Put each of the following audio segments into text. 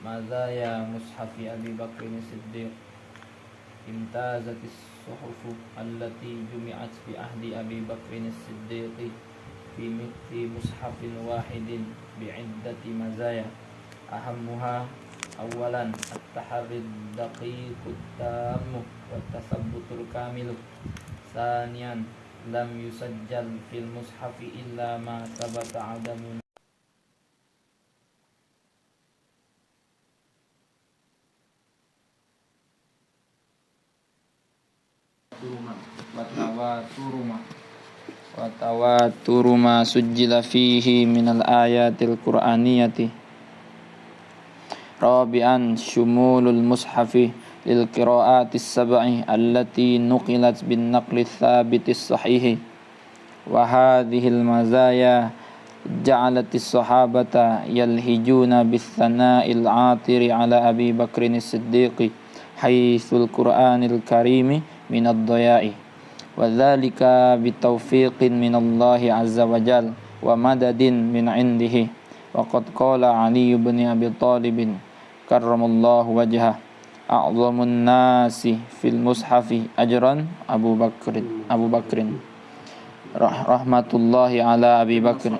mazaya mushafi Abi Bakrin Siddiq. Imtazatis suhufu allati jumi'at fi ahdi Abi Bakrin Siddiq fi mushafin wahidin bi'iddati mazaya. Ahammuha awalan at-taharrid daqiqut tammu wa tasabbutul kamilu. Saniyan lam yusajjal fil mushafi illa ma sabata adamun wa tawaturu ma sujjila fihi minal ayatil qur'aniyati. Rabi'an syumulul mushafi lil qira'atis sab'i allati nuqilat bin naqli tsabitis sahihi. Wa hadhil mazaya ja'alatis sahabata yalhijuna bis sana'il 'atiri ala Abi Bakrin Siddiq haitsul Qur'anil Karimi minad dhaya'i. Wa dzalika bitaufiqin minallahi azza wa jal wa madadin min 'indihi. Wa qad qala Ali ibn Abi Thalib karramallahu wajhah a'zamun nasi fil mushafi ajran Abu Bakrin rahmatullahi ala Abi Bakr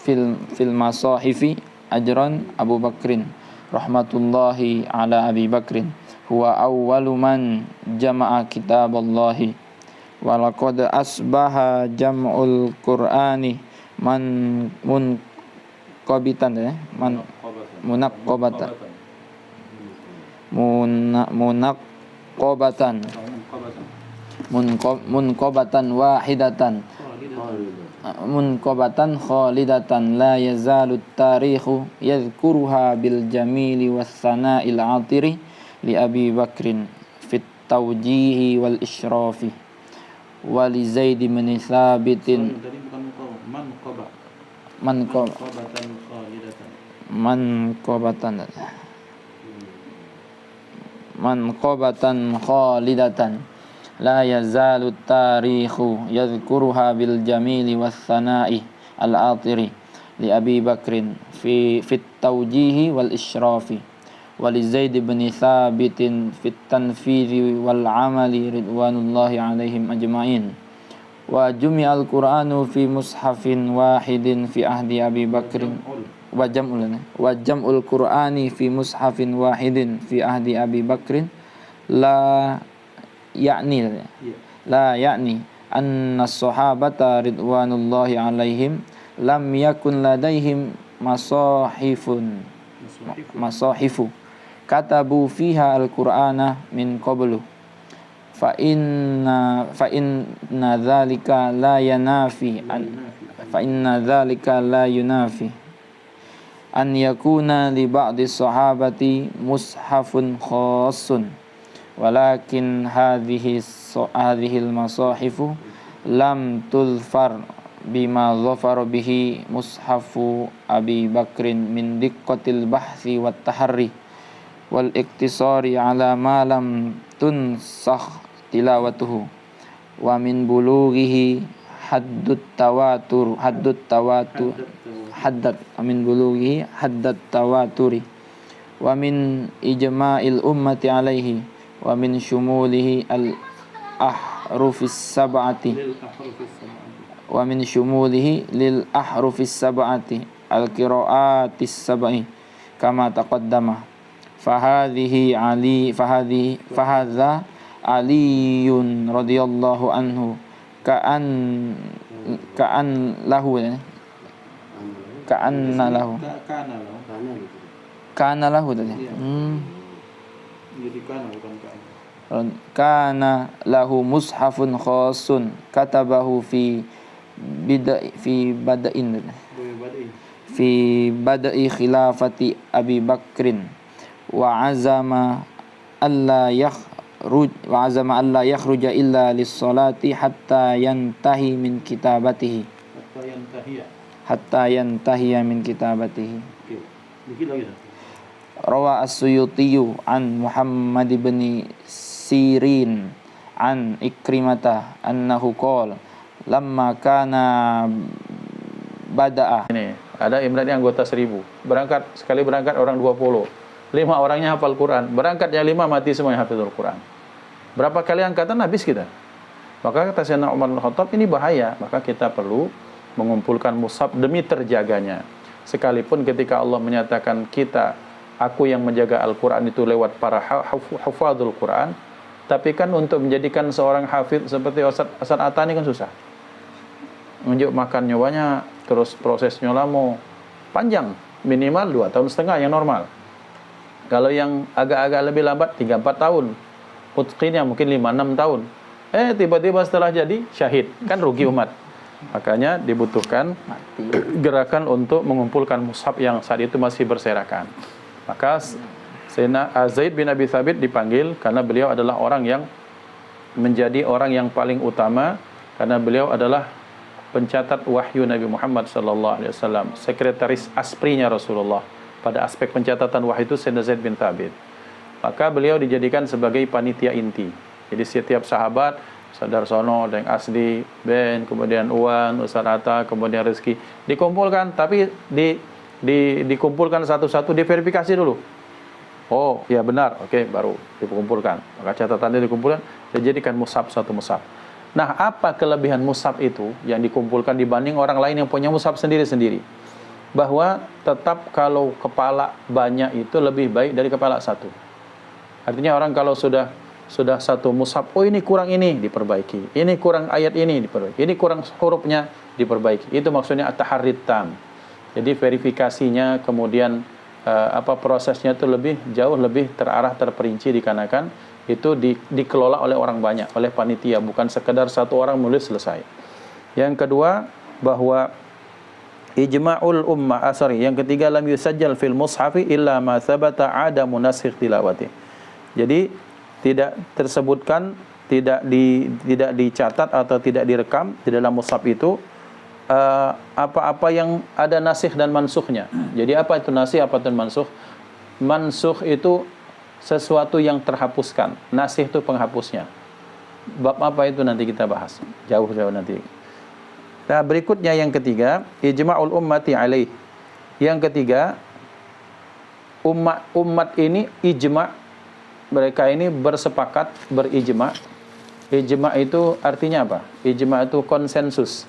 fil masahifi ajran Abu Bakrin rahmatullahi ala Abi Bakrin huwa awwalu man jama'a kitaballahi wa laqad asbaha jam'ul qur'ani munqabitan wahidatan munqabatan khalidatan la yazalu tarikhu yadhkuruha bil jamili was sana'il 'atiri li Abi Bakrin fit tawjihi wal isyrafi wa li Zaid bin Tsabitin manqabatan khalidatan la yazalu tarikhu yadhkuruha bil jamili was sana'i al atiri li Abi Bakrin fit tawjihi wal isyrafi wa li Zaid bin Tsabitin fit tanfidhi wal amali ridwanullahi alaihim ajma'in. Wa jumi'al Qur'anu fi mushafin wahidin fi ahdi Abi Bakrin wa jam'ul Qur'ani fi mushafin wahidin fi ahdi Abi Bakrin la ya'ni anna sahabata ridwanullahi alaihim lam yakun ladaihim masahifu katabu fiha al-Qur'ana min qablu fa inna dhalika la yunafi an yakuna li ba'di sahabati mushafun khassun walakin hadhil masahifu lam tulfar bima dhafara bihi mushafu Abi Bakrin min diqqatil bahthi wat taharri wal iktisari ala ma lam tunsakh tilawatuhu wa min bulughihi haddat tawaturi wa min ijma'il ummati alaihi wa min syumulihi al ahrufis sab'ati wa min syumulihi lil ahrufis sab'ati al qiraatis sab'i kama taqaddama fahadha aliyun radhiyallahu anhu ka'anna lahu tadi jadi kana bukan kana lahu mushafun khasun katabahu fi bada'i khilafati Abi Bakrin wa azama alla yakhruja illa lis-salati hatta yantahi min kitabatihi. Rawa as-Suyutiyu an Muhammad ibn Sirin an Ikrimata annahu qala lamma kana bada'a. Ini ada Imran yang anggota 1000. Sekali berangkat orang 20. 5 orangnya hafal Quran. Berangkat yang 5 mati semua yang hafizul Quran. Berapa kali angkatan habis kita. Maka kata Sayyidina Umar bin Khattab, ini bahaya. Maka kita perlu mengumpulkan mushaf demi terjaganya. Sekalipun ketika Allah menyatakan aku yang menjaga Al-Quran itu lewat para hafadzul Quran, tapi kan untuk menjadikan seorang hafidz seperti Ustaz Atani kan susah. Menunjuk makan nyawanya, terus prosesnya lama, panjang, minimal 2,5 tahun yang normal. Kalau yang agak-agak lebih lambat 3-4 tahun, mutqinnya mungkin 5-6 tahun. Tiba-tiba setelah jadi syahid, kan rugi umat. Makanya dibutuhkan gerakan untuk mengumpulkan mushaf yang saat itu masih berserakan. Maka Sayyidina Zaid bin Abi Thabit dipanggil karena beliau adalah orang yang menjadi orang yang paling utama, karena beliau adalah pencatat wahyu Nabi Muhammad sallallahu alaihi wasallam, sekretaris asprinya Rasulullah. Pada aspek pencatatan wahyu itu Sayyidina Zaid bin Thabit. Maka beliau dijadikan sebagai panitia inti. Jadi setiap sahabat, Sadar Sono, Deng Asdi, Ben, kemudian Uwan, Ustaz Atta, kemudian Rizki, dikumpulkan, tapi dikumpulkan satu-satu, diverifikasi dulu. Oh, ya benar, oke, baru dikumpulkan. Maka catatannya dikumpulkan, dijadikan mushaf, satu mushaf. Nah, apa kelebihan mushaf itu yang dikumpulkan dibanding orang lain yang punya mushaf sendiri-sendiri? Bahwa tetap kalau kepala banyak itu lebih baik dari kepala satu. Artinya orang kalau sudah satu mushaf, oh ini kurang ini, diperbaiki. Ini kurang ayat ini, diperbaiki. Ini kurang hurufnya, diperbaiki. Itu maksudnya at-tahharrit tam. Jadi verifikasinya, kemudian prosesnya itu jauh lebih terarah, terperinci, dikarenakan itu dikelola oleh orang banyak, oleh panitia, bukan sekedar satu orang menulis selesai. Yang kedua, bahwa ijma'ul ummah, yang ketiga, lam yusajjal fil mushafi illa ma thabata adamu nasikh tilawati. Jadi tidak tersebutkan, tidak dicatat atau tidak direkam di dalam mushaf itu apa-apa yang ada nasikh dan mansukhnya. Jadi apa itu nasikh, apa itu mansuh? Mansuh itu sesuatu yang terhapuskan, nasikh itu penghapusnya. Bab apa itu nanti kita bahas, jauh-jauh nanti. Nah, berikutnya yang ketiga, ijma'ul ummati alaih. Yang ketiga, umat ini ijma', mereka ini bersepakat, berijma'. Ijma' itu artinya apa? Ijma' itu konsensus,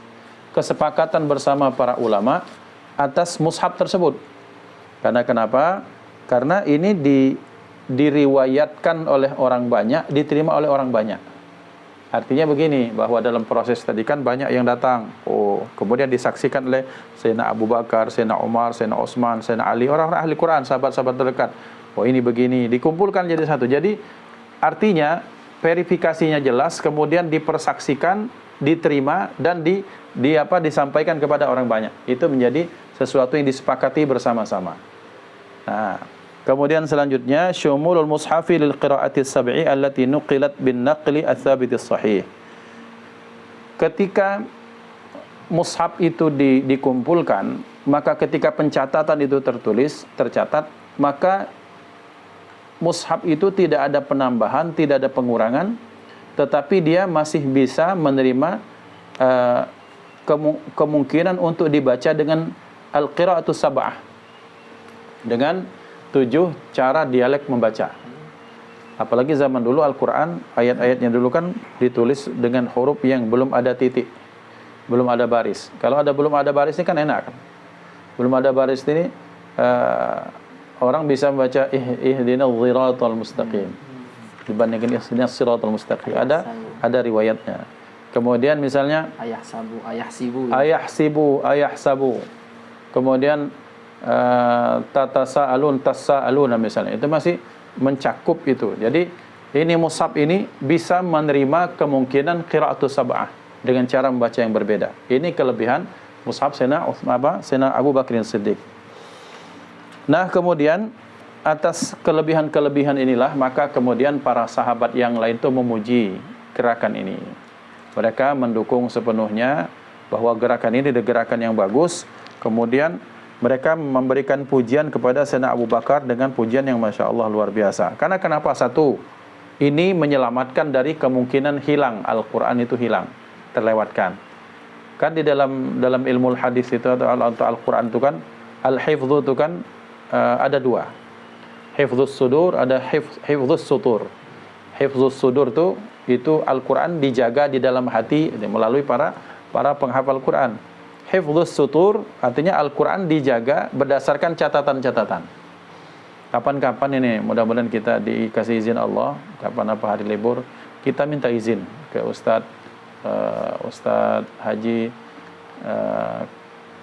kesepakatan bersama para ulama atas mushaf tersebut. Karena kenapa? Karena ini diriwayatkan oleh orang banyak, diterima oleh orang banyak. Artinya begini, bahwa dalam proses tadi kan banyak yang datang. Oh, kemudian disaksikan oleh Sayyidina Abu Bakar, Sayyidina Umar, Sayyidina Utsman, Sayyidina Ali, orang-orang ahli Quran, sahabat-sahabat terdekat. Oh, ini begini, dikumpulkan jadi satu. Jadi artinya verifikasinya jelas, kemudian dipersaksikan, diterima, dan disampaikan kepada orang banyak. Itu menjadi sesuatu yang disepakati bersama-sama. Nah, kemudian selanjutnya syumulul mushafi lil qiraati sab'i allati nuqilat bin naqli ats-tsabit as-sahih. Ketika mushaf itu dikumpulkan, maka ketika pencatatan itu tercatat, maka mushaf itu tidak ada penambahan, tidak ada pengurangan, tetapi dia masih bisa menerima kemungkinan untuk dibaca dengan al-qira'atus sab'ah, dengan 7 cara dialek membaca. Apalagi zaman dulu Al-Quran, ayat-ayatnya dulu kan ditulis dengan huruf yang belum ada titik, belum ada baris. Kalau belum ada baris ini kan enak kan? Belum ada baris ini orang bisa membaca ihdinas shiratal mustaqim dibandingkan ihdinas shiratal mustaqim. Ada riwayatnya. Kemudian misalnya ayahsibu. Kemudian tasa'aluna misalnya. Itu masih mencakup itu. Jadi ini mushaf ini bisa menerima kemungkinan qira'atus sab'ah dengan cara membaca yang berbeda. Ini kelebihan mushaf Sayyidina Abu Bakar Siddiq. Nah, kemudian atas kelebihan-kelebihan inilah maka kemudian para sahabat yang lain itu memuji gerakan ini. Mereka mendukung sepenuhnya bahwa gerakan ini adalah gerakan yang bagus. Kemudian mereka memberikan pujian kepada Sayyidina Abu Bakar dengan pujian yang Masya Allah luar biasa. Karena kenapa? Satu, ini menyelamatkan dari kemungkinan hilang Al-Quran itu hilang, terlewatkan. Kan di dalam ilmu hadis itu atau Al-Quran itu kan, al-hifdhu itu kan ada 2. hifdzus sudur, ada hifdzus sutur. Hifdzus sudur itu Al-Quran dijaga di dalam hati melalui para penghafal Quran. Hifdzus sutur artinya Al-Quran dijaga berdasarkan catatan-catatan. Kapan-kapan ini mudah-mudahan kita dikasih izin Allah, kapan apa hari libur, kita minta izin ke Ustadz Haji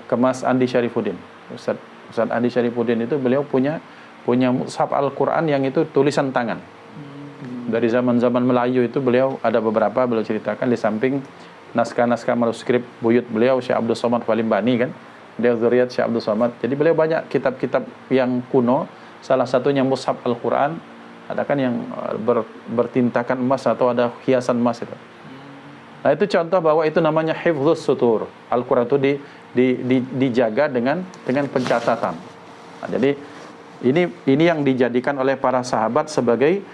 Kemas Andi Syarifuddin. Ustadz Andi Syarifuddin itu beliau punya mushaf Al-Quran yang itu tulisan tangan. Dari zaman-zaman Melayu itu beliau ada beberapa, beliau ceritakan di samping naskah-naskah manuskrip buyut beliau Syekh Abdul Somad Palimbani kan. Dia zuriat Syekh Abdul Somad. Jadi beliau banyak kitab-kitab yang kuno, salah satunya mushaf Al-Quran, ada kan yang bertintakan emas atau ada hiasan emas itu. Nah, itu contoh bahwa itu namanya hifdzus sutur. Al-Quran itu dijaga dengan pencatatan. Nah, jadi ini yang dijadikan oleh para sahabat sebagai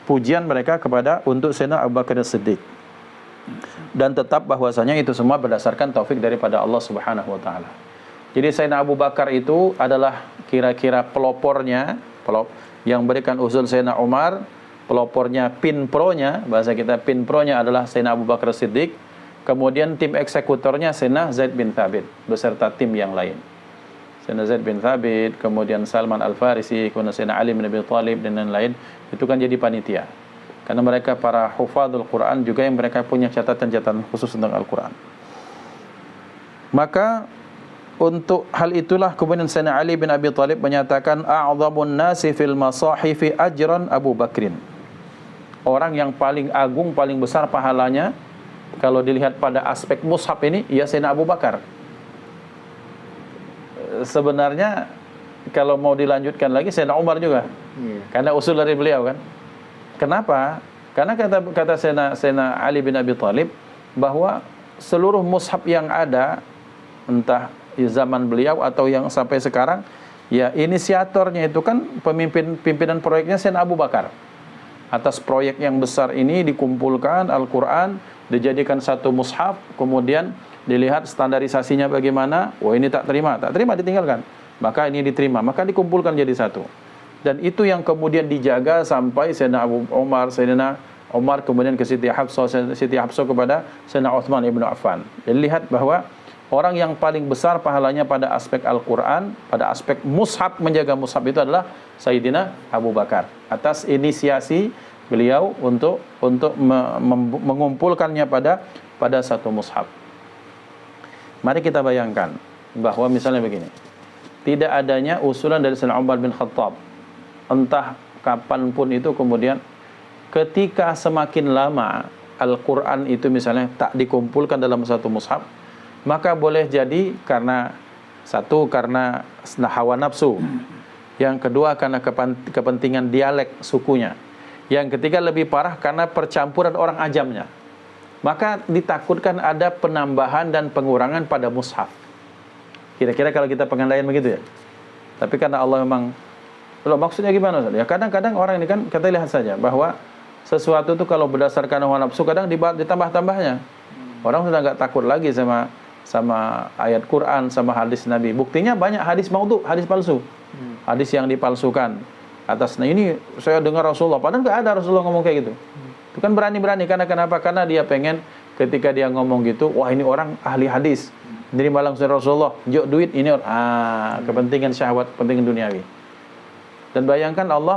pujian mereka untuk Sayyidina Abu Bakar As-Siddiq. Dan tetap bahwasanya itu semua berdasarkan taufik daripada Allah Subhanahu wa taala. Jadi Sayyidina Abu Bakar itu adalah kira-kira pelopornya, yang berikan usul Sayyidina Umar, pelopornya, pin pro-nya, bahasa kita pin pro-nya adalah Sayyidina Abu Bakar As-Siddiq. Kemudian tim eksekutornya Sayyidina Zaid bin Thabit beserta tim yang lain. Sayyidina Zaid bin Thabit, kemudian Salman Al-Farisi, kemudian Sayyidina Ali bin Abi Thalib dan lain-lain, itu kan jadi panitia. Karena mereka para hufadzul Quran juga yang mereka punya catatan-catatan khusus tentang Al-Quran. Maka untuk hal itulah kemudian Sayyidina Ali bin Abi Thalib menyatakan a'dhamun nasi fil masahifi ajran Abu Bakrin. Orang yang paling agung, paling besar pahalanya kalau dilihat pada aspek mushaf ini, ya Sayyidina Abu Bakar. Sebenarnya kalau mau dilanjutkan lagi Sayyidina Umar juga. Karena usul dari beliau kan. Kenapa? Karena kata Sayyidina Ali bin Abi Thalib bahwa seluruh mushaf yang ada entah di zaman beliau atau yang sampai sekarang, ya inisiatornya itu kan pimpinan proyeknya Sayyidina Abu Bakar. Atas proyek yang besar ini dikumpulkan Al-Quran, dijadikan satu mushaf, kemudian dilihat standarisasinya bagaimana. Wah, ini tak terima ditinggalkan. Maka ini diterima, maka dikumpulkan jadi satu. Dan itu yang kemudian dijaga sampai Sayyidina Sayyidina Umar kemudian ke Siti Hafsah kepada Sayyidina Utsman ibn Affan. Jadi lihat bahwa orang yang paling besar pahalanya pada aspek Al-Quran, pada aspek mushaf, menjaga mushaf itu adalah Sayyidina Abu Bakar. Atas inisiasi beliau untuk mengumpulkannya pada satu mushaf. Mari kita bayangkan bahwa misalnya begini, tidak adanya usulan dari Sayyidina Umar bin Khattab, entah kapanpun itu kemudian ketika semakin lama Al-Quran itu misalnya tak dikumpulkan dalam satu mushaf, maka boleh jadi karena hawa nafsu, yang kedua karena kepentingan dialek sukunya, yang ketiga lebih parah karena percampuran orang ajamnya, maka ditakutkan ada penambahan dan pengurangan pada mushaf. Kira-kira kalau kita pengandaian begitu ya. Tapi karena Allah memang, maksudnya gimana? Ya kadang-kadang orang ini kan kita lihat saja bahwa sesuatu itu kalau berdasarkan hawa nafsu kadang ditambah-tambahnya. Orang sudah nggak takut lagi sama ayat Quran, sama hadis Nabi. Buktinya banyak hadis maudhu, hadis palsu. Hadis yang dipalsukan. Nah ini saya dengar Rasulullah, padahal nggak ada Rasulullah ngomong kayak gitu. Itu kan berani-berani, karena kenapa? Karena dia pengen ketika dia ngomong gitu, wah ini orang ahli hadis, nerima langsung Rasulullah, jok duit ini, kepentingan syahwat, kepentingan duniawi. Dan bayangkan Allah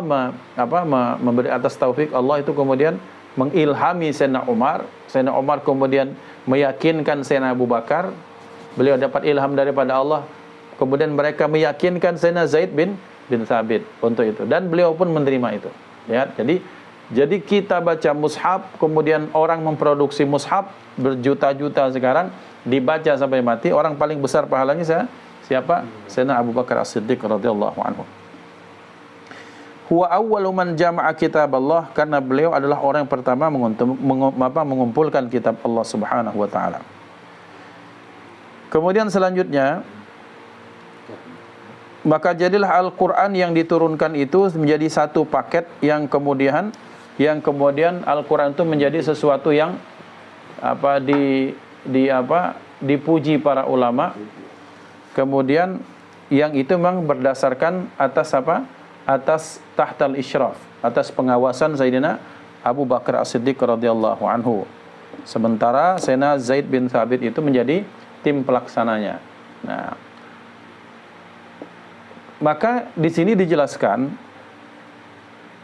memberi atas taufik Allah itu kemudian mengilhami Sayyidina Umar kemudian meyakinkan Sayyidina Abu Bakar, beliau dapat ilham daripada Allah, kemudian mereka meyakinkan Sayyidina Zaid bin Thabit untuk itu, dan beliau pun menerima itu. Ya, jadi kita baca mushaf, kemudian orang memproduksi mushaf berjuta-juta sekarang, dibaca sampai mati, orang paling besar pahalanya siapa? Sayyidina Abu Bakar As-Siddiq radhiyallahu anhu. Huwa awwalu man jama'a kitab Allah, karena beliau adalah orang yang pertama mengumpulkan kitab Allah Subhanahu wa taala. Kemudian selanjutnya, maka jadilah Al-Qur'an yang diturunkan itu menjadi satu paket yang kemudian Al-Qur'an itu menjadi sesuatu yang dipuji para ulama. Kemudian yang itu memang berdasarkan atas tahtal isyraf, atas pengawasan Sayyidina Abu Bakar As-Siddiq radhiyallahu anhu. Sementara Sayyidina Zaid bin Thabit itu menjadi tim pelaksananya. Nah, maka di sini dijelaskan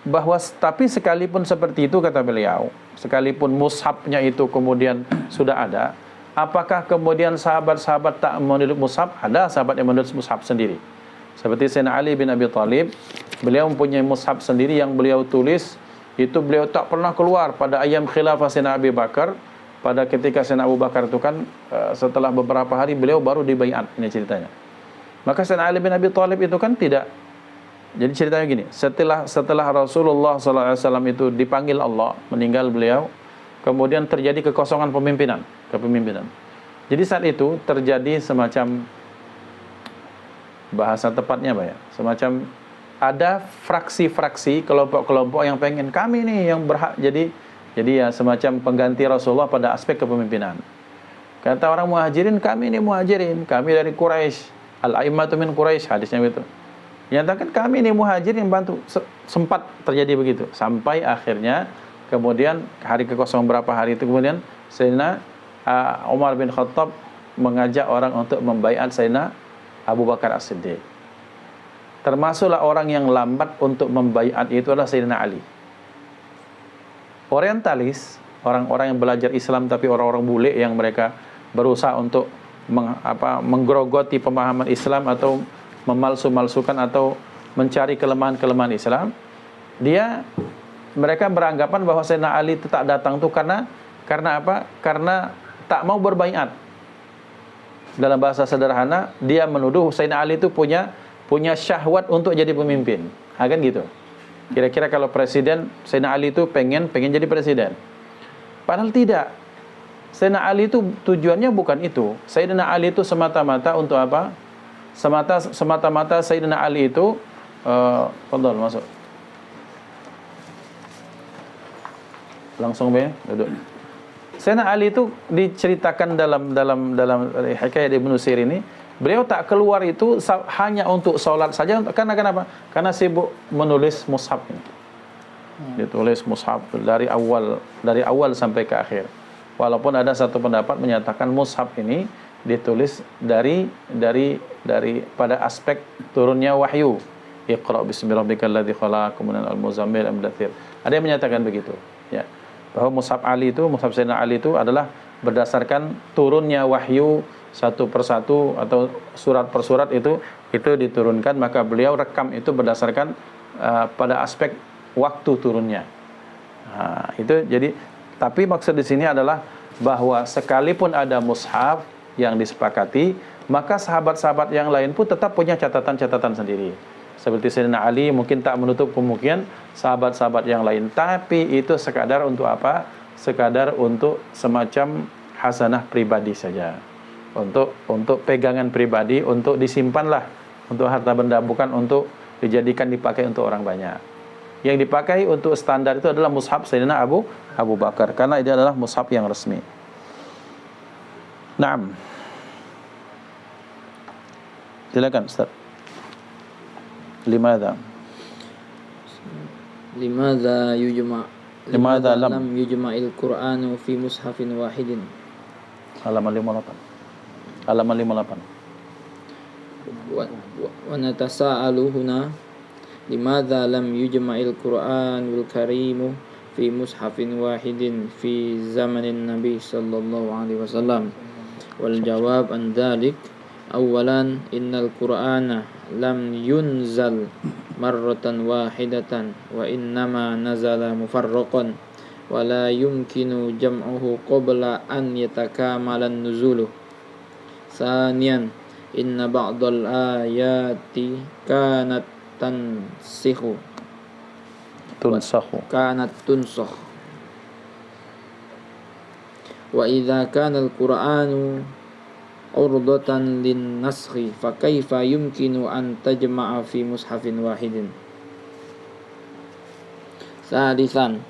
bahwa tapi sekalipun seperti itu kata beliau, sekalipun mushafnya itu kemudian sudah ada, apakah kemudian sahabat-sahabat tak menulis mushaf? Ada sahabat yang menulis mushaf sendiri. Seperti Sayyidina Ali bin Abi Thalib, beliau mempunyai mushaf sendiri yang beliau tulis. Itu beliau tak pernah keluar pada ayam khilafah Sayyidina Abi Bakar. Pada ketika Sayyidina Abu Bakar itu kan setelah beberapa hari beliau baru dibaiat, ini ceritanya. Maka Sayyidina Ali bin Abi Thalib itu kan tidak. Jadi ceritanya gini, setelah Rasulullah SAW itu dipanggil Allah, meninggal beliau, kemudian terjadi kekosongan kepemimpinan. Jadi saat itu terjadi semacam, bahasa tepatnya apa ya, semacam ada fraksi-fraksi, kelompok-kelompok yang pengen kami nih yang berhak jadi ya semacam pengganti Rasulullah pada aspek kepemimpinan. Kata orang muhajirin, kami ini muhajirin, kami dari Quraisy, al-a'immatu min Quraisy, hadisnya begitu. Nyatakan kami ini muhajirin bantu, sempat terjadi begitu sampai akhirnya kemudian hari kekosongan berapa hari itu kemudian Sayyidina Umar bin Khattab mengajak orang untuk membaiat Sayyidina Abu Bakar As-Siddiq. Termasuklah orang yang lambat untuk membaiat itu adalah Sayyidina Ali. Orientalis, orang-orang yang belajar Islam tapi orang-orang bule yang mereka berusaha untuk menggerogoti pemahaman Islam atau memalsu-malsukan atau mencari kelemahan-kelemahan Islam, mereka beranggapan bahwa Sayyidina Ali itu tak datang tuh karena apa? Karena tak mau berbaiat. Dalam bahasa sederhana, dia menuduh Sayyidina Ali itu punya syahwat untuk jadi pemimpin. Kan gitu. Kira-kira kalau presiden, Sayyidina Ali itu pengen jadi presiden. Padahal tidak. Sayyidina Ali itu tujuannya bukan itu. Sayyidina Ali itu semata-mata untuk apa? Semata-mata Sayyidina Ali itu fadhal masuk. Langsung duduk. Sayyidina Ali itu diceritakan dalam hikayat Ibnu Sirin ini, beliau tak keluar itu hanya untuk sholat saja. Karena kenapa? Karena sibuk menulis mushaf ini. Ditulis mushaf dari awal sampai ke akhir. Walaupun ada satu pendapat menyatakan mushaf ini ditulis dari pada aspek turunnya wahyu. Iqra bismi rabbikal ladzi khalaq, kemudian al-muzammil, al-mudaththir. Ada yang menyatakan begitu, ya. Bahwa mushaf Sayyidina Ali itu adalah berdasarkan turunnya wahyu satu persatu atau surat per surat itu diturunkan, maka beliau rekam itu berdasarkan pada aspek waktu turunnya. Itu jadi, tapi maksud di sini adalah bahwa sekalipun ada mushaf yang disepakati, maka sahabat-sahabat yang lain pun tetap punya catatan-catatan sendiri. Seperti Sayyidina Ali mungkin tak menutup kemungkinan sahabat-sahabat yang lain, tapi itu sekadar untuk apa? Sekadar untuk semacam hasanah pribadi saja. Untuk pegangan pribadi, untuk disimpanlah, untuk harta benda, bukan untuk dijadikan dipakai untuk orang banyak. Yang dipakai untuk standar itu adalah mushaf Sayyidina Abu Bakar, karena ini adalah mushaf yang resmi. Naam. Silakan Ustaz. Limadha lam yujma'il Qur'anu fi mushafin wahidin. Halaman 58. Wa natasa'alu huna limadha lam yujma'il Qur'anul Karimu fi mushafin wahidin fi zamanin Nabi sallallahu alaihi wasallam. Wal jawab an dzalik, awalan innal Qur'ana lam yunzal marratan wahidatan wa innama nazala mufarraqan wa la yumkinu jam'uhu qabla an yatakamalan nuzuluh. Saniyan inna ba'dal ayati kanat tunsakh wa idza kana al-Qur'anu urdatan lin naskhi fa kaifa yumkinu an tajma'a fi mushafin wahidin. Sadisan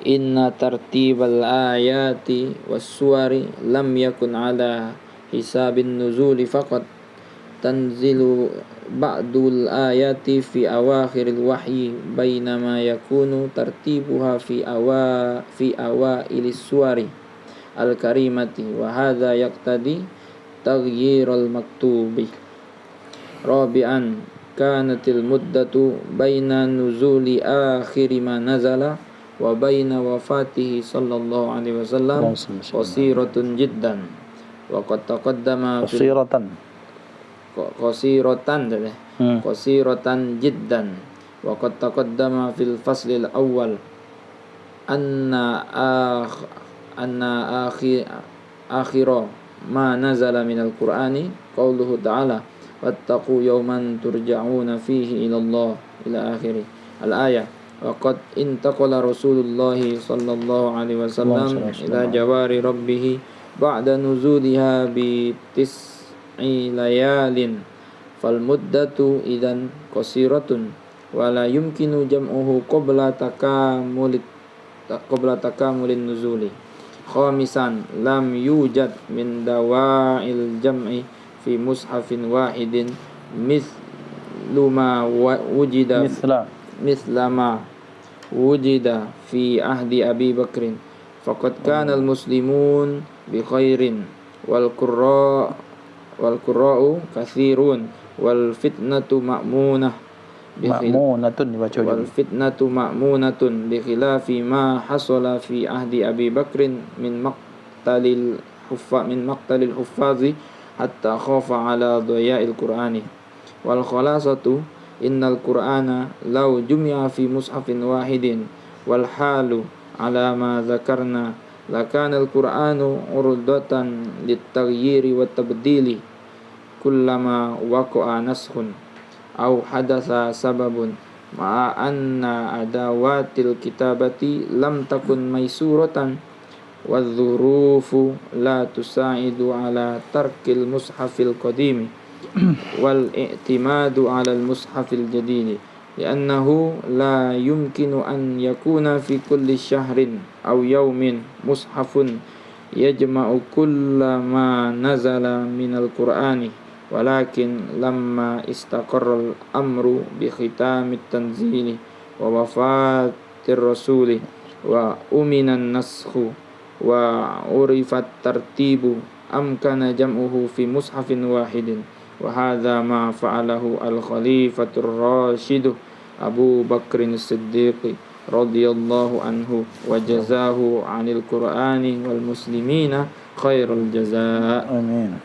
inna tartibal ayati was suwari lam yakun ala hisabin nuzuli faqat tanzilu ba'dul ayati fi awakhiril wahyi bainama yakunu tartibuha fi awailis suwari al-karimati wa hadha yaqtadi taghyirul maktubi. Rabi'an kanatil muddatu baina nuzuli akhiri ma nazala wa baina wafatihi sallallahu alaihi wasallam qasiratun jiddan wa qad taqaddama qasiratan jiddan wa qad taqaddama fil faslil awwal anna akhira ma nazala minal qur'ani qauluhu ta'ala wattaqu yawman turja'una fihi ila Allah ila akhiri al-ayah. Waqad intaqala Rasulullah sallallahu alaihi wasallam ila jawari rabbih ba'da nuzuliha bi tis'i layalin fal muddatu idan qasiratun wa la yumkinu jam'uhu qabla takamulin nuzuli. Khamisan lam yujad min dawa'il jam'i fi mushafin wahidin mislama wujida fi ahdi Abi Bakrin faqad kana al-muslimun bi khairin wal qurra'u katsirun wal fitnatu ma'munatun bi khilafi ma hasala fi ahdi Abi Bakrin min maqtalil huffazi hatta khafa ala daya'il qur'ani wal khalasatu innal qur'ana law jumi'a fi mushafin wahidin wal halu ala ma dzakarna lakana al qur'anu urdatan lit taghyiri wat tabdili kullama waqa'a naskhun aw hadatsa sababun ma'a anna adawatil kitabati lam takun maysuratan wadh-dhurufu la tusa'idu ala tarkil mushafil qadimi wal i'timadu 'ala al-mushafil jadid li'annahu la yumkinu an yakuna fi kulli shahrin aw yawmin mushafun yajma'u kulla ma nazala minal qur'ani walakin lamma istaqarra al-amru bi khitamit tanzili wa wafatir rasuli wa uminan naskhu wa urifat tartibu amkana jam'uhu fi mushafin wahidin wa hadza ma fa'alahu al-khalifatur rasyidu Abu Bakrin As-Siddiq radhiyallahu anhu wa jazahu 'anil Qur'ani wal muslimina khairul jazaa. Amin.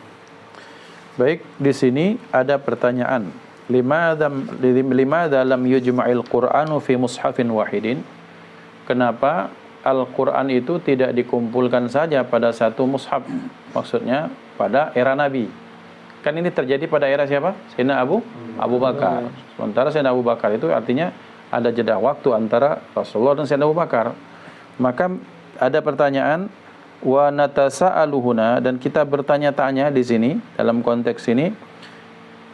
Baik, di sini ada pertanyaan. Limadza lam yujma'il Qur'anu fi mushafin wahidin? Kenapa Al-Qur'an itu tidak dikumpulkan saja pada satu mushaf? Maksudnya pada era Nabi. Kan ini terjadi pada era siapa? Sayyidina Abu Bakar. Sementara Sayyidina Abu Bakar itu artinya ada jeda waktu antara Rasulullah dan Sayyidina Abu Bakar. Maka ada pertanyaan wa natasa'aluhuna, dan kita bertanya-tanya di sini dalam konteks ini,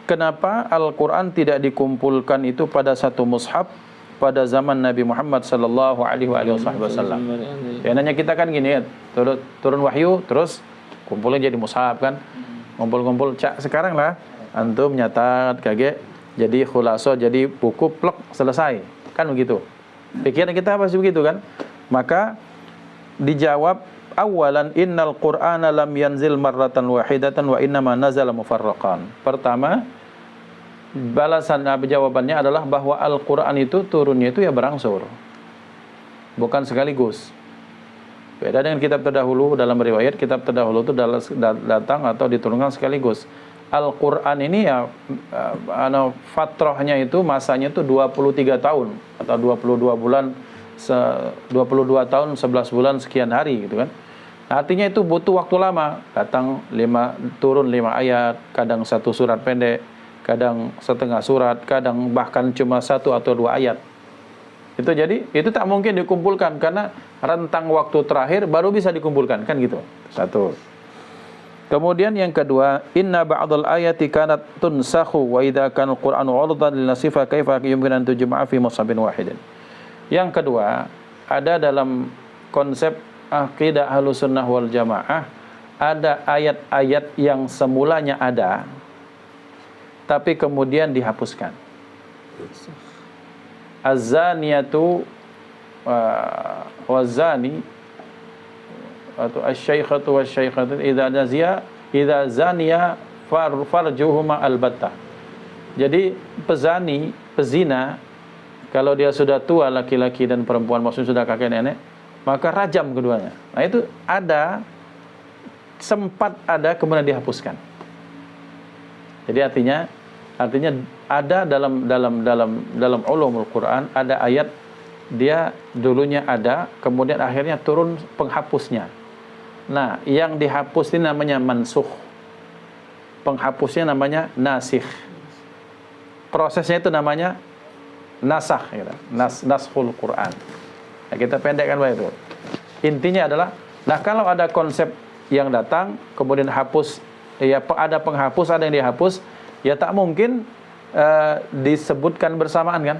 kenapa Al-Qur'an tidak dikumpulkan itu pada satu mushaf pada zaman Nabi Muhammad sallallahu alaihi wasallam? Ya nanya kita kan gini ya, turun wahyu terus kumpulin jadi mushaf kan. Ngumpul-ngumpul sekarang lah antum nyatat kaget jadi khulaso, jadi buku plek selesai kan begitu. Pikiran kita pasti begitu kan. Maka dijawab awalan innal qur'ana lam yanzil marratan wahidatan wa innama nazala mufarraqan. Pertama, balasan jawabannya adalah bahwa Al-Qur'an itu turunnya itu ya berangsur, bukan sekaligus. Beda dengan kitab terdahulu. Dalam riwayat kitab terdahulu itu datang atau diturunkan sekaligus. Al-Qur'an ini ya fatrahnya itu masanya itu 23 tahun atau 22 bulan 22 tahun 11 bulan sekian hari gitu kan. Artinya itu butuh waktu lama. Datang turun 5 ayat, kadang 1 surat pendek, kadang setengah surat, kadang bahkan cuma 1 atau 2 ayat. Itu jadi itu tak mungkin dikumpulkan karena rentang waktu terakhir baru bisa dikumpulkan kan gitu. Satu. Kemudian yang kedua, inna ba'dal ayati kanat tunsakhu wa idza kana al-Qur'anu 'urdan lin nasifa kaifa yumkin an tujma'a fi mushafin wahidin. Yang kedua, ada dalam konsep akidah Ahlussunnah wal Jamaah ada ayat-ayat yang semulanya ada tapi kemudian dihapuskan. Az-zaniyatu waz-zani atau asy-syaikhatu wasy-syaikhatu idza zaniya farjuhuma albattah. Jadi pezina kalau dia sudah tua, laki-laki dan perempuan, maksudnya sudah kakek nenek, maka rajam keduanya. Nah itu sempat ada kemudian dihapuskan. Jadi artinya ada dalam ulumul Quran ada ayat dia dulunya ada, kemudian akhirnya turun penghapusnya. Nah, yang dihapus ini namanya mansukh. Penghapusnya namanya nasikh. Prosesnya itu namanya nasakh, gitu. Naskhul Quran. Nah, kita pendekkan Pak itu. Intinya adalah, nah kalau ada konsep yang datang kemudian hapus, ya ada penghapus, ada yang dihapus, ya tak mungkin disebutkan bersamaan kan?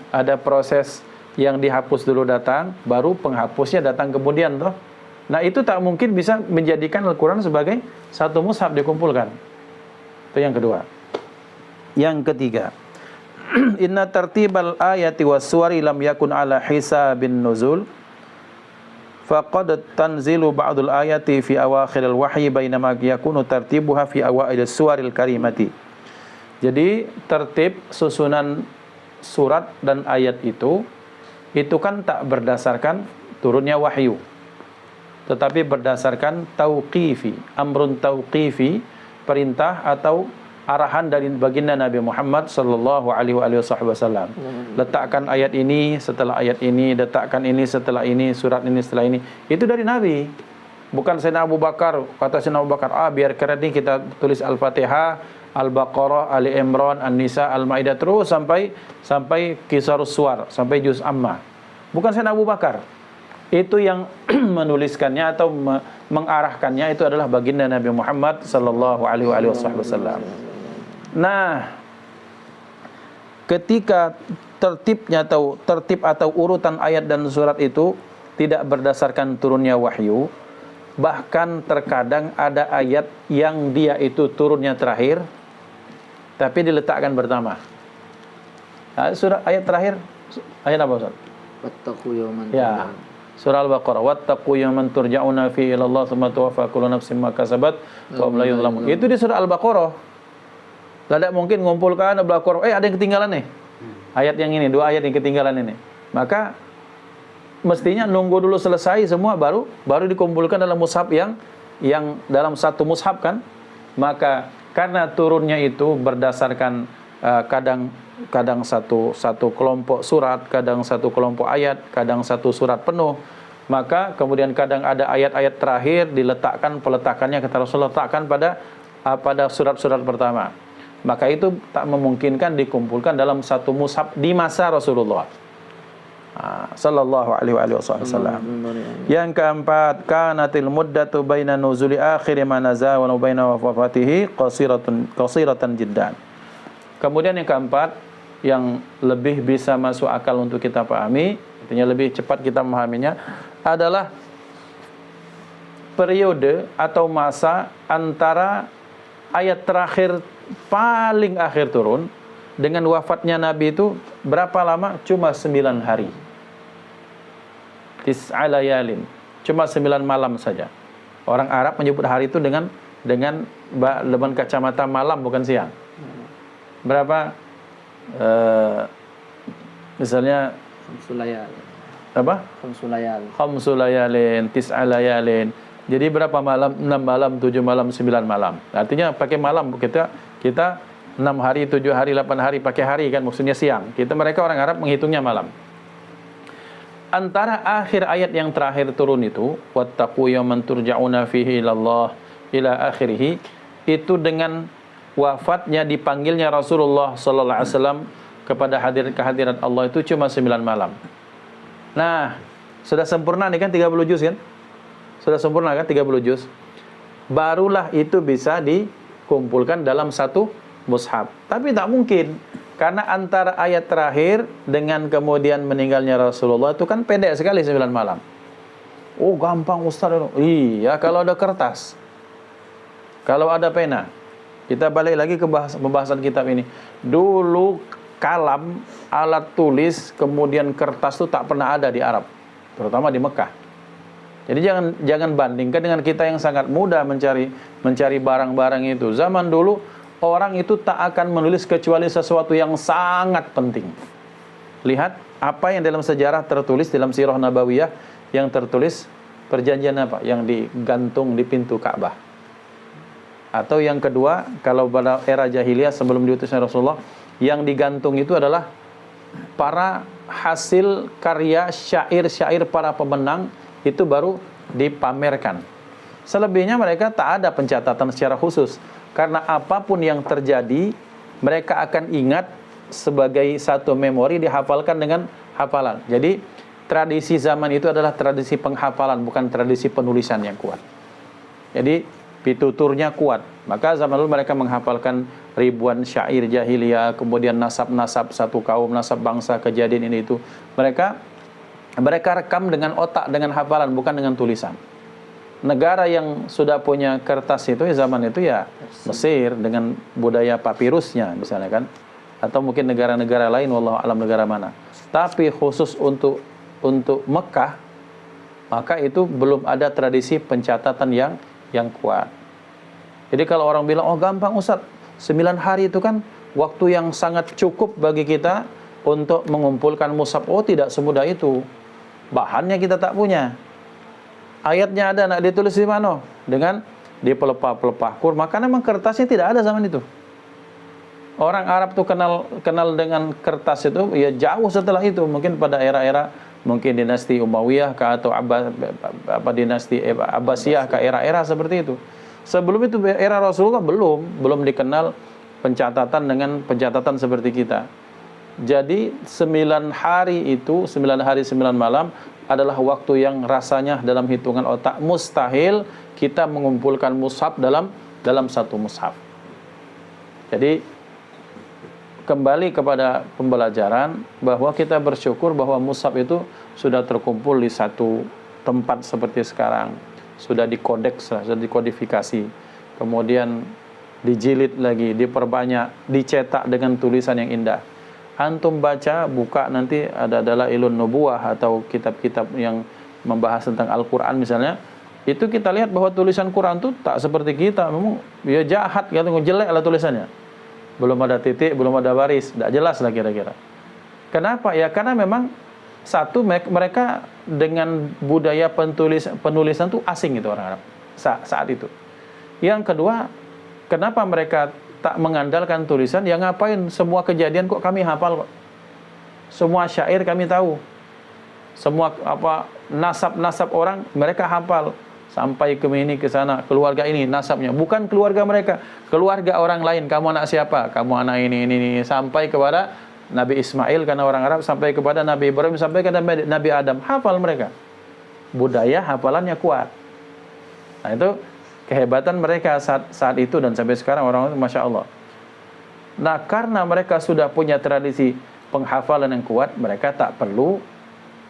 Ada proses yang dihapus dulu datang, baru penghapusnya datang kemudian toh. Nah itu tak mungkin bisa menjadikan Al-Quran sebagai satu mushaf dikumpulkan. Itu yang kedua. Yang ketiga, inna tartibal ayati was suwari lam yakun ala hisabin nuzul faqad tanzilu ba'dul ayati fi awakhiril wahyi bainama yakunu tartibuha fi awailis suwaril karimati. Jadi tertib susunan surat dan ayat itu kan tak berdasarkan turunnya wahyu, tetapi berdasarkan tauqifi, amrun tauqifi, perintah atau arahan dari baginda Nabi Muhammad sallallahu alaihi wasallam. Letakkan ayat ini setelah ayat ini, letakkan ini setelah ini, surat ini setelah ini. Itu dari Nabi. Bukan Sayyidina Abu Bakar, kata Sayyidina Abu Bakar, biar keren nih kita tulis Al-Fatihah, Al-Baqarah, Ali Imran, An-Nisa, Al-Maidah terus sampai Qisarus Suwar, sampai Juz Amma. Bukan Sayyidina Abu Bakar. Itu yang menuliskannya atau mengarahkannya itu adalah baginda Nabi Muhammad sallallahu alaihi wasallam. Nah, ketika tertib atau urutan ayat dan surat itu tidak berdasarkan turunnya wahyu, bahkan terkadang ada ayat yang dia itu turunnya terakhir tapi diletakkan pertama. Nah, surat ayat terakhir ayat apa Ustaz? Wattaqu yawman. Ya. Surah Al-Baqarah, wattaqu yawman turja'una fi ila Allah tsumma tuwaffa kullu nafsin ma kasabat wa hum la yuzlamun. Itu di surah Al-Baqarah. Tidak mungkin mengumpulkan Al-Baqarah, ada yang ketinggalan nih. Ayat yang ini, dua ayat yang ketinggalan ini. Maka mestinya nunggu dulu selesai semua baru dikumpulkan dalam mushaf yang dalam satu mushaf kan. Maka karena turunnya itu berdasarkan kadang satu kelompok surat, kadang satu kelompok ayat, kadang satu surat penuh. Maka kemudian kadang ada ayat-ayat terakhir diletakkan, peletakannya kata Rasulullah letakkan pada surat-surat pertama. Maka itu tak memungkinkan dikumpulkan dalam satu mushaf di masa Rasulullah sallallahu alaihi wasallam. Yang keempat, kanatil muddatu baina nuzuli akhir ma nazala wa baina wafatihi qasiratan jiddan. Kemudian yang keempat, yang lebih bisa masuk akal untuk kita pahami, artinya lebih cepat kita memahaminya, adalah periode atau masa antara ayat terakhir paling akhir turun dengan wafatnya Nabi itu berapa lama? Cuma 9 hari. Tis'a layalin. Cuma 9 malam saja. Orang Arab menyebut hari itu dengan kacamata malam, bukan siang. Berapa? Misalnya khamsu layalin, tis'a layalin. Jadi berapa malam? 6 malam, 7 malam, 9 malam. Artinya pakai malam kita 6 hari, 7 hari, 8 hari pakai hari kan, maksudnya siang. Mereka orang Arab menghitungnya malam. Antara akhir ayat yang terakhir turun itu, wattaqu yawman turja'una fihi ilallah ila akhirih, itu dengan wafatnya dipanggilnya Rasulullah sallallahu alaihi wasallam kepada kehadirat Allah itu cuma 9 malam. Nah, sudah sempurna nih kan 30 juz kan? Sudah sempurna kan 30 juz. Barulah itu bisa dikumpulkan dalam satu mushaf. Tapi tak mungkin karena antara ayat terakhir dengan kemudian meninggalnya Rasulullah itu kan pendek sekali 9 malam. Oh, gampang Ustaz. Iya, kalau ada kertas. Kalau ada pena. Kita balik lagi ke pembahasan kitab ini. Dulu kalam, alat tulis, kemudian kertas itu tak pernah ada di Arab, terutama di Mekah. Jadi jangan bandingkan dengan kita yang sangat mudah mencari barang-barang itu. Zaman dulu orang itu tak akan menulis kecuali sesuatu yang sangat penting. Lihat apa yang dalam sejarah tertulis dalam Sirah Nabawiyah, yang tertulis perjanjian apa yang digantung di pintu Ka'bah. Atau yang kedua, kalau pada era jahiliyah sebelum diutusnya Rasulullah, yang digantung itu adalah para hasil karya syair-syair para pemenang, itu baru dipamerkan. Selebihnya mereka tak ada pencatatan secara khusus, karena apapun yang terjadi mereka akan ingat sebagai satu memori, dihafalkan dengan hafalan. Jadi tradisi zaman itu adalah tradisi penghafalan, bukan tradisi penulisan yang kuat. Jadi pituturnya kuat. Maka zaman dulu mereka menghafalkan ribuan syair jahiliyah, kemudian nasab-nasab satu kaum, nasab bangsa, kejadian ini itu. Mereka rekam dengan otak, dengan hafalan, bukan dengan tulisan. Negara yang sudah punya kertas itu zaman itu ya Mesir dengan budaya papirusnya misalnya kan, atau mungkin negara-negara lain, wallahu alam negara mana. Tapi khusus untuk Mekah, maka itu belum ada tradisi pencatatan yang kuat. Jadi kalau orang bilang, oh gampang Ustaz, 9 hari itu kan waktu yang sangat cukup bagi kita untuk mengumpulkan mushaf. Oh tidak semudah itu. Bahannya kita tak punya. Ayatnya ada, nak ditulis di mana? Dengan dipelepah-pelepah kurma. Karena memang kertasnya tidak ada zaman itu. Orang Arab tuh kenal dengan kertas itu ya jauh setelah itu. Mungkin pada era-era mungkin dinasti Umayyah atau dinasti Abbasiyah era-era seperti itu. Sebelum itu era Rasulullah belum dikenal pencatatan dengan pencatatan seperti kita. Jadi 9 hari itu, 9 hari 9 malam adalah waktu yang rasanya dalam hitungan otak mustahil kita mengumpulkan mushaf dalam satu mushaf. Jadi kembali kepada pembelajaran bahwa kita bersyukur bahwa mushaf itu sudah terkumpul di satu tempat seperti sekarang. Sudah dikodeks, sudah dikodifikasi, kemudian dijilid lagi, diperbanyak, dicetak dengan tulisan yang indah. Antum baca, buka nanti ada Dalailun Nubuwah atau kitab-kitab yang membahas tentang Al-Quran misalnya, itu kita lihat bahwa tulisan Quran itu tak seperti kita, memang ya jahat, jelek lah tulisannya. Belum ada titik, belum ada baris, tidak jelas lah kira-kira. Kenapa? Ya karena memang satu, mereka dengan budaya penulisan itu asing itu orang Arab saat itu. Yang kedua, kenapa mereka tak mengandalkan tulisan? Ya ngapain, semua kejadian kok kami hafal kok. Semua syair kami tahu. Semua nasab-nasab orang mereka hafal. Sampai ke ini, ke sana, keluarga ini nasabnya. Bukan keluarga mereka, keluarga orang lain. Kamu anak siapa? Kamu anak ini. Sampai kepada Nabi Ismail karena orang Arab, sampai kepada Nabi Ibrahim, sampai kepada Nabi Adam. Hafal mereka. Budaya hafalannya kuat. Nah itu kehebatan mereka saat itu dan sampai sekarang orang itu Masya Allah. Nah karena mereka sudah punya tradisi penghafalan yang kuat, mereka tak perlu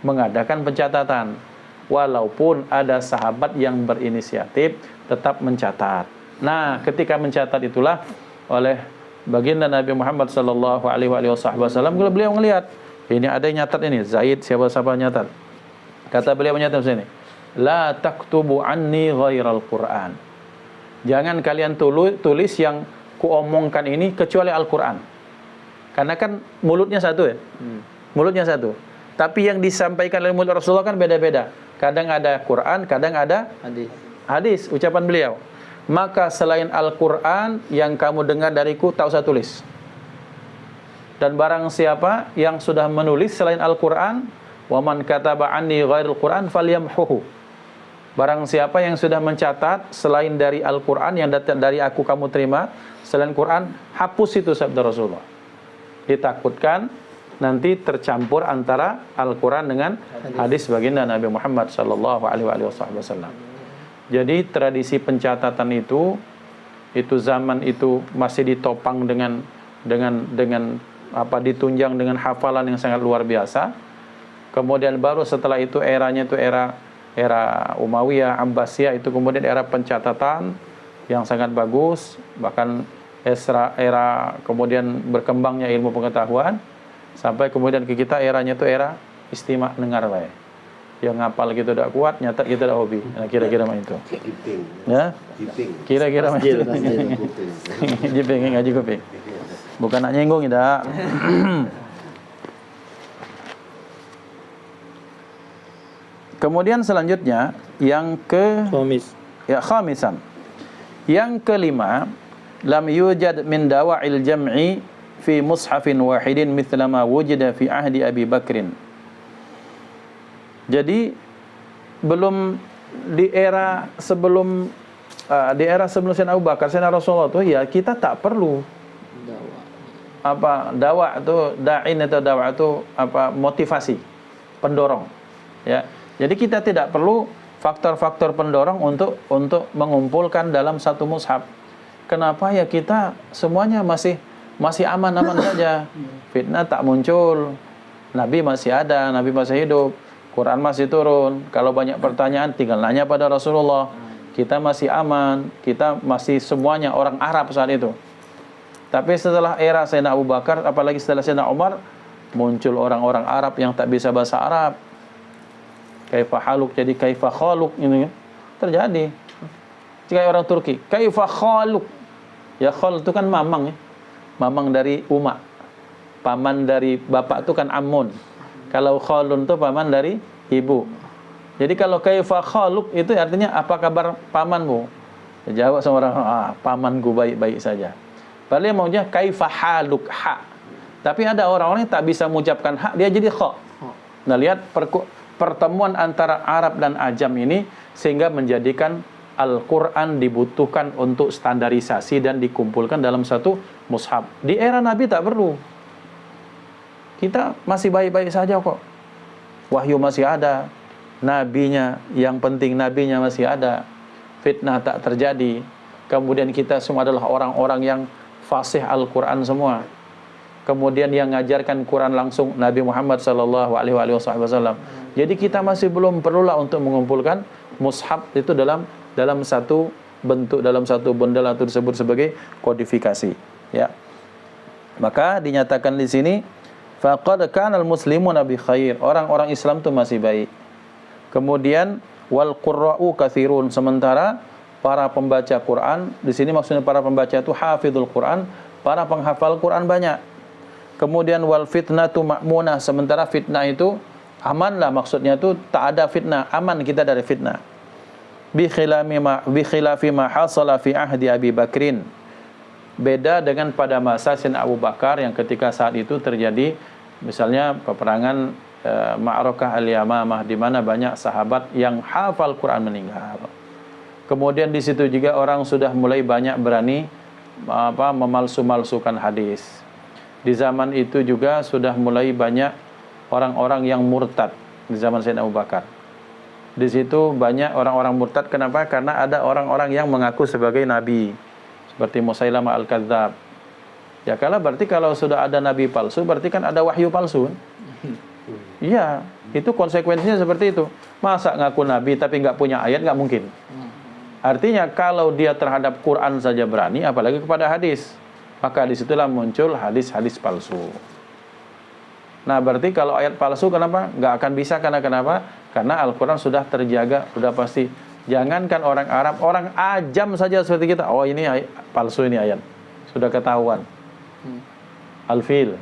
mengadakan pencatatan. Walaupun ada sahabat yang berinisiatif tetap mencatat. Nah ketika mencatat itulah oleh baginda Nabi Muhammad sallallahu alaihi wasallam, kalau beliau melihat ini ada yang nyatat ini, Zaid siapa-siapa nyatat. Kata beliau menyatat sini, la taktubu anni ghairal Qur'an. Jangan kalian tulis yang kuomongkan ini kecuali Al-Qur'an. Karena kan mulutnya satu ya. Mulutnya satu. Tapi yang disampaikan oleh mulut Rasulullah kan beda-beda. Kadang ada Quran, kadang ada hadis ucapan beliau. Maka selain Al-Quran yang kamu dengar dariku, tak usah tulis. Dan barang siapa yang sudah menulis selain Al-Quran, waman kataba anni ghairil Quran falyamhuhu. Barang siapa yang sudah mencatat selain dari Al-Quran yang dari aku kamu terima, selain Quran, hapus itu sabda Rasulullah. Ditakutkan nanti tercampur antara Al-Quran dengan hadis baginda Nabi Muhammad sallallahu alaihi wasallam. Jadi tradisi pencatatan itu zaman itu masih ditopang dengan ditunjang dengan hafalan yang sangat luar biasa. Kemudian baru setelah itu eranya itu era Umayyah, Abbasiyah, itu kemudian era pencatatan yang sangat bagus. Bahkan era kemudian berkembangnya ilmu pengetahuan, sampai kemudian ke kita eranya itu era istimak dengar baik. Yang ngapal gitu udah kuat, nyatat kita udah hobi. Nah, kira-kira mah itu. Ya? Kira-kira mah itu. Jiping ngaji kuping. Bukan nak nyenggung tidak. Kemudian selanjutnya yang khamisan. Yang kelima, lam yujad min dawa'il jam'i fi mushafin wahidin mithla ma wujida fi ahdi Abi Bakrin. Jadi belum di era sebelum Sayyidina Abu Bakar, Sayyidina Rasulullah itu ya kita tak perlu dakwah itu da'in atau dakwah itu motivasi, pendorong. Ya. Jadi kita tidak perlu faktor-faktor pendorong untuk mengumpulkan dalam satu mushaf. Kenapa ya kita semuanya masih aman-aman saja. Fitnah tak muncul. Nabi masih ada, Nabi masih hidup. Quran masih turun. Kalau banyak pertanyaan tinggal nanya pada Rasulullah. Kita masih aman, kita masih semuanya orang Arab saat itu. Tapi setelah era Sayyidina Abu Bakar, apalagi setelah Sayyidina Umar, muncul orang-orang Arab yang tak bisa bahasa Arab. Kaifa haluk jadi kaifa khaluk ini terjadi. Jika orang Turki, kaifa khaluk. Ya khal itu kan mamang ya. Mamang dari Uma. Paman dari bapak itu kan Amun. Kalau khalun itu paman dari ibu. Jadi kalau kaifa khaluk itu artinya apa kabar pamanmu? Ya, jawab sama orang, pamanku baik-baik saja. Padahal maunya kaifa haluk ha. Tapi ada orang-orang yang tak bisa mengucapkan ha, dia jadi kha. Nah, lihat pertemuan antara Arab dan Ajam ini sehingga menjadikan Al-Quran dibutuhkan untuk standarisasi dan dikumpulkan dalam satu mushaf. Di era Nabi tak perlu. Kita masih baik-baik saja kok. Wahyu masih ada. Nabinya, yang penting nabinya masih ada. Fitnah tak terjadi. Kemudian kita semua adalah orang-orang yang fasih Al-Quran semua. Kemudian yang mengajarkan Quran langsung Nabi Muhammad SAW. Jadi kita masih belum perlulah untuk mengumpulkan mushaf itu dalam satu bentuk, dalam satu bundel atau disebut sebagai kodifikasi. Ya. Maka dinyatakan di sini, faqad kana al-muslimuna bi khair. Orang-orang Islam itu masih baik. Kemudian wal qurra'u katsirun. Sementara para pembaca Quran, di sini maksudnya para pembaca itu hafizul Quran, para penghafal Quran banyak. Kemudian wal fitnatu ma'munah, sementara fitnah itu amanlah, maksudnya itu tak ada fitnah, aman kita dari fitnah. Bi khilafi ma hasala fi ahdi Abi Bakrin. Beda dengan pada masa Sayyidina Abu Bakar yang ketika saat itu terjadi misalnya peperangan Ma'rakah Al-Yamamah di mana banyak sahabat yang hafal Quran meninggal. Kemudian di situ juga orang sudah mulai banyak berani memalsu-malsukan hadis. Di zaman itu juga sudah mulai banyak orang-orang yang murtad di zaman Sayyidina Abu Bakar. Di situ banyak orang-orang murtad. Kenapa? Karena ada orang-orang yang mengaku sebagai nabi, seperti Musailamah Al-Kadzdzab. Ya berarti kalau sudah ada nabi palsu, berarti kan ada wahyu palsu. Iya, itu konsekuensinya seperti itu. Masa ngaku nabi tapi nggak punya ayat, nggak mungkin. Artinya kalau dia terhadap Quran saja berani, apalagi kepada hadis. Maka disitulah muncul hadis-hadis palsu. Nah berarti kalau ayat palsu kenapa? Nggak akan bisa, karena kenapa? Karena Al-Quran sudah terjaga, sudah pasti. Jangankan orang Arab, orang Ajam saja seperti kita. Oh ini palsu ini ayat. Sudah ketahuan. Al-fil.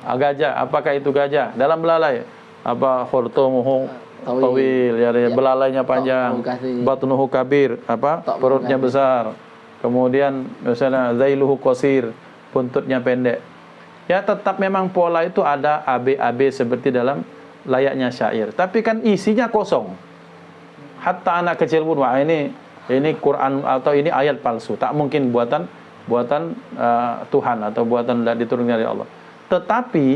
Gajah, apakah itu gajah? Dalam belalai. Apa khurtumuhu tawil, ya, belalainya panjang. Batnuhu kabir, perutnya besar. Kemudian misalnya zailuhu qasir, buntutnya pendek. Ya tetap memang pola itu ada AB seperti dalam layaknya syair. Tapi kan isinya kosong. Hatta anak kecil pun wah ini Quran atau ini ayat palsu. Tak mungkin buatan Tuhan atau buatan diturunkan dari Allah. Tetapi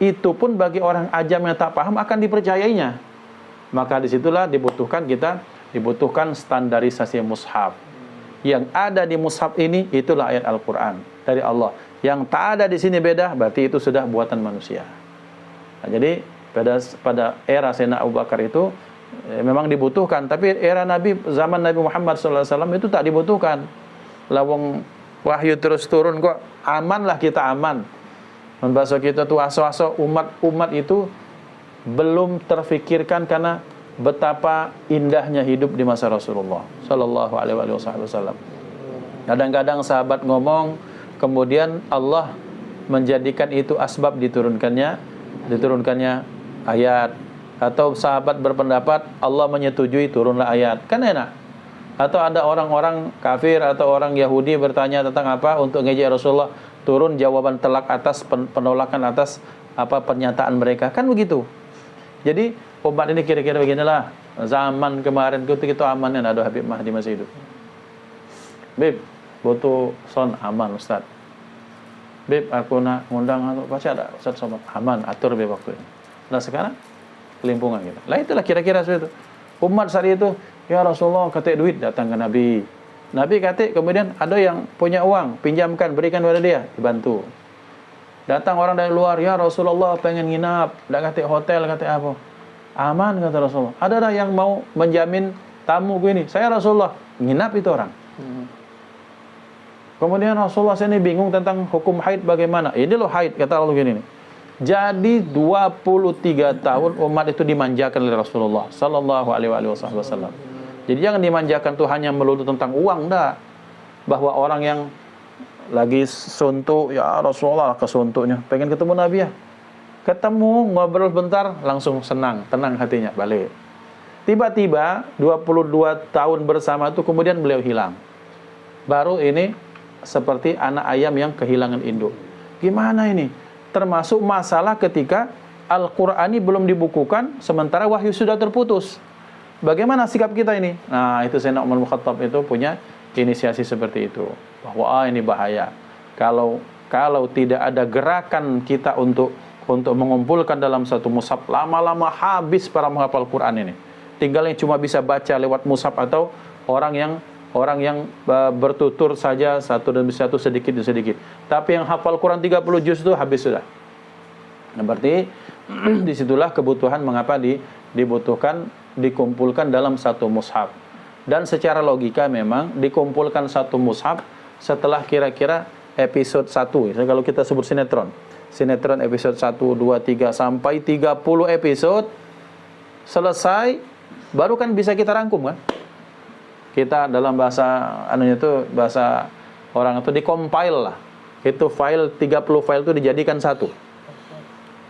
itu pun bagi orang ajam yang tak paham akan dipercayainya. Maka disitulah dibutuhkan standarisasi mushaf. Yang ada di mushaf ini itulah ayat Al-Quran dari Allah. Yang tak ada di sini beda, berarti itu sudah buatan manusia. Nah, jadi pada era Sayyidina Abu Bakar itu memang dibutuhkan, tapi era Nabi zaman Nabi Muhammad SAW itu tak dibutuhkan. Lawang Wahyu terus turun kok, amanlah kita aman. Membahas kita tuh aso-aso umat itu belum terfikirkan karena betapa indahnya hidup di masa Rasulullah sallallahu alaihi wasallam. Kadang-kadang sahabat ngomong, kemudian Allah menjadikan itu asbab diturunkannya ayat, atau sahabat berpendapat Allah menyetujui turunlah ayat. Kan enak. Atau ada orang-orang kafir atau orang Yahudi bertanya tentang apa untuk ngejek Rasulullah, turun jawaban telak atas penolakan atas apa pernyataan mereka. Kan begitu. Jadi umat ini kira-kira beginilah. Zaman kemarin kita aman kan, ada Habib Mahdi masih hidup. Bib, butuh son aman Ustaz. Bib, aku nak ngundang atau pasti ada Ustaz Somad. Aman, atur bib waktu ini. Nah sekarang kelimpungan kita. Lah itulah kira-kira seperti itu. Umat saat itu, ya Rasulullah katik duit, datang ke Nabi. Nabi katik, kemudian ada yang punya uang, pinjamkan, berikan kepada dia, dibantu. Datang orang dari luar, ya Rasulullah pengen nginap, tidak katik hotel, katik apa. Aman kata Rasulullah. Ada yang mau menjamin tamu gue ini, saya Rasulullah, nginap itu orang. Kemudian Rasulullah saya ini bingung tentang hukum haid bagaimana. Ini loh haid, kata Allah gini nih. Jadi 23 tahun umat itu dimanjakan oleh Rasulullah sallallahu alaihi wasallam. Jadi jangan dimanjakan tuh hanya melulu tentang uang, enggak. Bahwa orang yang lagi suntuk, ya Rasulullah kesuntuknya, pengen ketemu Nabi ya. Ketemu, ngobrol bentar, langsung senang, tenang hatinya, balik. Tiba-tiba 22 tahun bersama itu kemudian beliau hilang. Baru ini seperti anak ayam yang kehilangan induk. Gimana ini? Termasuk masalah ketika Al-Qur'ani belum dibukukan sementara wahyu sudah terputus. Bagaimana sikap kita ini? Nah, itu Sayyidina Umar bin Khattab itu punya inisiasi seperti itu. Bahwa ini bahaya. Kalau tidak ada gerakan kita untuk mengumpulkan dalam satu mushaf, lama-lama habis para menghafal Quran ini. Tinggalnya cuma bisa baca lewat mushaf atau orang yang bertutur saja satu demi satu sedikit demi sedikit. Tapi yang hafal Quran 30 juz itu habis sudah. Nah, berarti disitulah kebutuhan mengapa dibutuhkan dikumpulkan dalam satu mushaf. Dan secara logika memang dikumpulkan satu mushaf setelah kira-kira episode 1. Jadi kalau kita sebut sinetron episode 1, 2, 3 sampai 30 episode selesai, baru kan bisa kita rangkum kan? Kita dalam bahasa bahasa orang itu dikompil lah. Itu file 30 file itu dijadikan satu.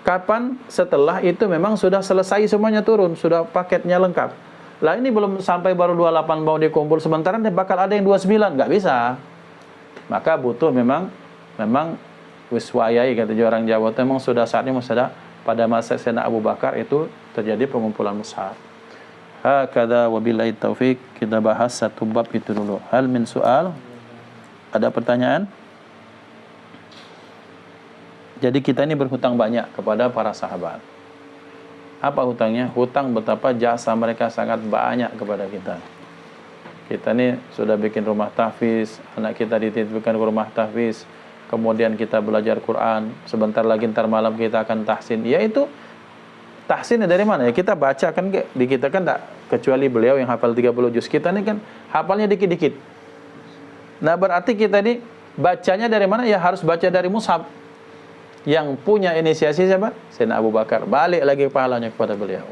Kapan? Setelah itu memang sudah selesai semuanya turun, sudah paketnya lengkap. Lah ini belum sampai baru 28 mau dikumpul, sementara bakal ada yang 29, nggak bisa. Maka butuh memang wiswayai kata orang Jawa, memang sudah saatnya pada masa Sayyidina Abu Bakar itu terjadi pengumpulan mushaf. Hakadha wabillahi taufik. Kita bahas satu bab itu dulu. Hal min soal? Ada pertanyaan? Jadi kita ini berhutang banyak kepada para sahabat. Apa hutangnya? Hutang betapa jasa mereka sangat banyak kepada kita. Kita ini sudah bikin rumah tahfiz, anak kita dititipkan ke rumah tahfiz, kemudian kita belajar Quran, sebentar lagi ntar malam kita akan tahsin. Yaitu tahsinnya dari mana? Ya kita baca kan, di kita kan tak, kecuali beliau yang hafal 30 juz, kita ini kan hafalnya dikit-dikit. Nah berarti kita ini bacanya dari mana? Ya harus baca dari mushaf. Yang punya inisiasi siapa? Sayyidina Abu Bakar. Balik lagi pahalanya kepada beliau.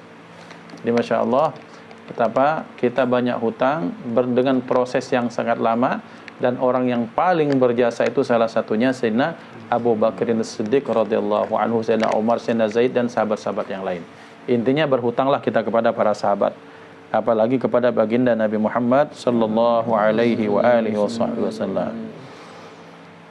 Jadi Masya Allah, betapa kita banyak hutang dengan proses yang sangat lama. Dan orang yang paling berjasa itu salah satunya Sayyidina Abu Bakar As-Siddiq radhiyallahu anhu, Sayyidina Umar, Sayyidina Zaid dan sahabat-sahabat yang lain. Intinya berhutanglah kita kepada para sahabat, apalagi kepada baginda Nabi Muhammad sallallahu alaihi wa alihi wasallam.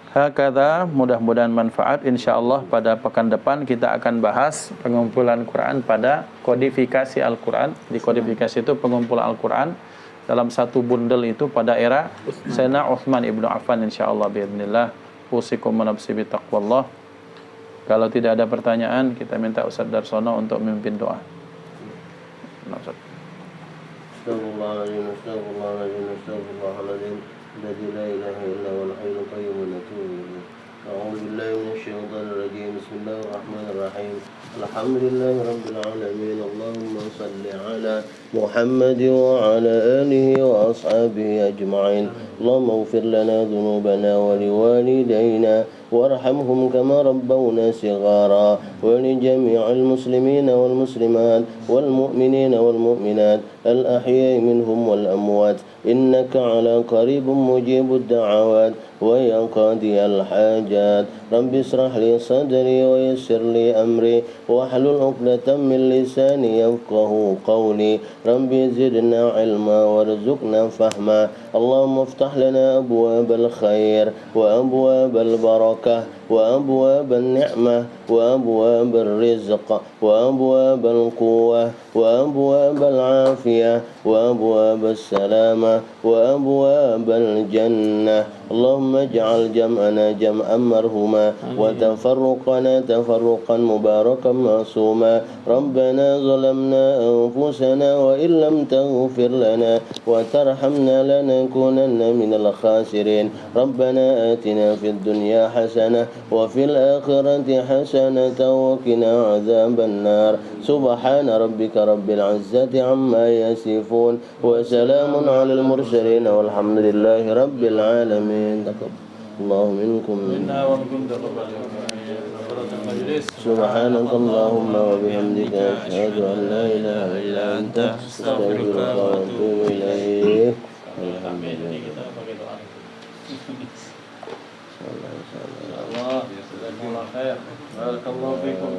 Hakadha, mudah-mudahan manfaat. Insyaallah pada pekan depan kita akan bahas pengumpulan Quran pada kodifikasi Al-Quran. Di kodifikasi itu pengumpulan Al-Quran dalam satu bundel itu pada era Sayyidina Utsman ibnu Affan, insyaallah biidznillah. Usikum nafsi bi taqwallah. Kalau tidak ada pertanyaan, kita minta Ustaz Darsono untuk memimpin doa. Astagfirullahaladzim, astagfirullahaladzim, astagfirullahaladzim. Alladzi la ilaha illa huwal hayyul qayyum wa natubu ilaih. أعوذ بالله من الشيطان الرجيم بسم الله الرحمن الرحيم الحمد لله رب العالمين اللهم صل على محمد وعلى آله وأصحابه أجمعين اللهم اغفر لنا ذنوبنا ولوالدينا وارحمهم كما ربونا صغارا ولجميع المسلمين والمسلمات والمؤمنين والمؤمنات الأحياء منهم والأموات إنك على قريب مجيب الدعوات ويا قاضي الحاجات رب اشرح لي صدري ويسر لي أمري واحلل عقدة من لساني يفقه قولي رب زدنا علما وارزقنا فهما اللهم افتح لنا أبواب الخير وأبواب البركة وأبواب النعمة وأبواب الرزق وأبواب القوة وأبواب العافية وأبواب السلامة وأبواب الجنة اللهم اجعل جمعنا جمعا مرحوما وتفرقنا تفرقا مباركا معصوما ربنا ظلمنا أنفسنا وإن لم تغفر لنا وترحمنا لنكونن من الخاسرين ربنا آتنا في الدنيا حسنة وفي الآخرة حسنة وقنا عذاب النار سبحان ربك رب العزة عما يصفون وسلام على المرسلين والحمد لله رب العالمين الله منكم سبحانك اللهم وبحمدك أشهد أن لا إله إلا أنت أستغفرك وأتوب إليك الحمد لله بارك الله فيكم